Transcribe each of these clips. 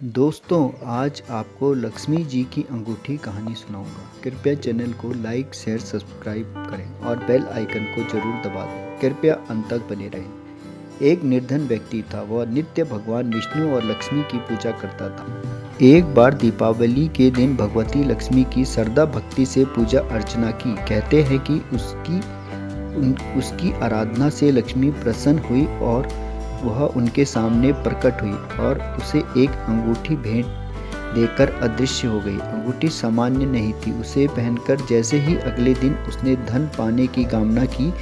दोस्तों, आज आपको लक्ष्मी जी की अंगूठी कहानी सुनाऊंगा। कृपया चैनल को लाइक, शेयर, सब्सक्राइब करें और बेल आइकन को जरूर दबा दें। कृपया अंत तक बने रहें। एक निर्धन व्यक्ति था। वह नित्य भगवान विष्णु और लक्ष्मी की पूजा करता था। एक बार दीपावली के दिन भगवती लक्ष्मी की श्रद्धा भक्ति से पूजा अर्चना की। कहते हैं कि उसकी आराधना से लक्ष्मी प्रसन्न हुई और वह उनके सामने प्रकट हुई और उसे एक अंगूठी भेंट देकर अदृश्य हो गई। अंगूठी सामान्य नहीं थी। उसे पहनकर जैसे ही अगले दिन उसने धन पाने की कामना की,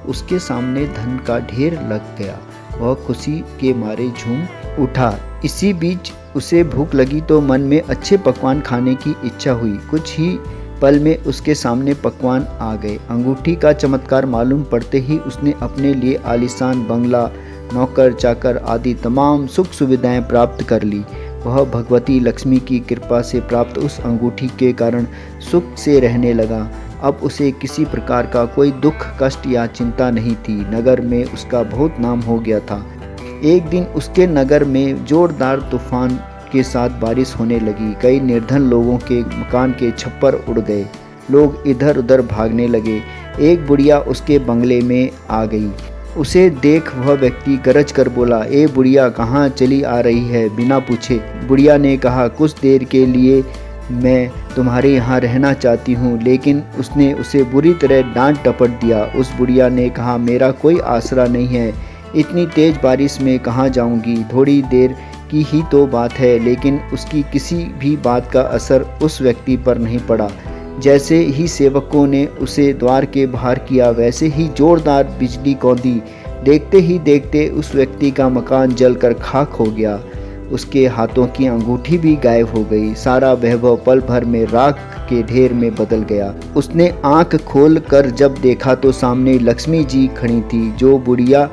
उसके सामने धन का ढेर लग गया। वह खुशी के मारे झूम उठा। इसी बीच उसे भूख लगी तो मन में अच्छे पकवान खाने की इच्छा हुई। कुछ ही पल में उसके सामने पकवान आ गए। अंगूठी का चमत्कार मालूम पड़ते ही उसने अपने लिए आलीशान बंगला, नौकर चाकर आदि तमाम सुख सुविधाएं प्राप्त कर ली। वह भगवती लक्ष्मी की कृपा से प्राप्त उस अंगूठी के कारण सुख से रहने लगा। अब उसे किसी प्रकार का कोई दुख, कष्ट या चिंता नहीं थी। नगर में उसका बहुत नाम हो गया था। एक दिन उसके नगर में जोरदार तूफान के साथ बारिश होने लगी। कई निर्धन लोगों के मकान के छप्पर उड़ गए। लोग इधर उधर भागने लगे। एक बुढ़िया उसके बंगले में आ गई। उसे देख वह व्यक्ति गरज कर बोला, ए बुढ़िया, कहाँ चली आ रही है बिना पूछे। बुढ़िया ने कहा, कुछ देर के लिए मैं तुम्हारे यहाँ रहना चाहती हूँ। लेकिन उसने उसे बुरी तरह डांट टपट दिया। उस बुढ़िया ने कहा, मेरा कोई आसरा नहीं है। इतनी तेज बारिश में कहाँ जाऊँगी। थोड़ी देर की ही तो बात है। लेकिन उसकी किसी भी बात का असर उस व्यक्ति पर नहीं पड़ा। जैसे ही सेवकों ने उसे द्वार के बाहर किया, वैसे ही जोरदार बिजली कौंधी। देखते ही देखते उस व्यक्ति का मकान जलकर खाक हो गया। उसके हाथों की अंगूठी भी गायब हो गई। सारा वैभव पल भर में राख के ढेर में बदल गया। उसने आंख खोल कर जब देखा तो सामने लक्ष्मी जी खड़ी थी। जो बुढ़िया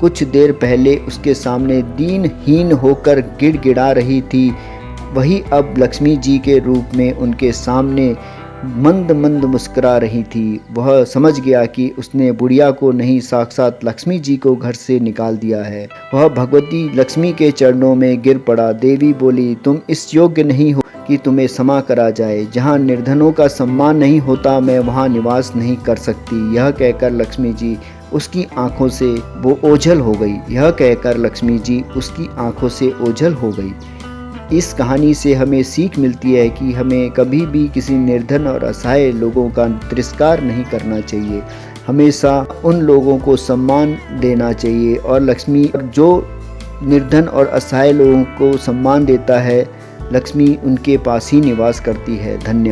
कुछ देर पहले उसके सामने दीनहीन होकर गिड़गिड़ा रही थी, वही अब लक्ष्मी जी के रूप में उनके सामने मंद मंद मुस्कुरा रही थी। वह समझ गया कि उसने बुढ़िया को नहीं, साक्षात लक्ष्मी जी को घर से निकाल दिया है। वह भगवती लक्ष्मी के चरणों में गिर पड़ा। देवी बोली, तुम इस योग्य नहीं हो कि तुम्हें क्षमा करा जाए। जहाँ निर्धनों का सम्मान नहीं होता, मैं वहाँ निवास नहीं कर सकती। यह कहकर लक्ष्मी जी उसकी आंखों से वो ओझल हो गई। यह कहकर लक्ष्मी जी उसकी आंखों से ओझल हो गई। इस कहानी से हमें सीख मिलती है कि हमें कभी भी किसी निर्धन और असहाय लोगों का तिरस्कार नहीं करना चाहिए। हमेशा उन लोगों को सम्मान देना चाहिए। और लक्ष्मी जो निर्धन और असहाय लोगों को सम्मान देता है, लक्ष्मी उनके पास ही निवास करती है। धन्यवाद।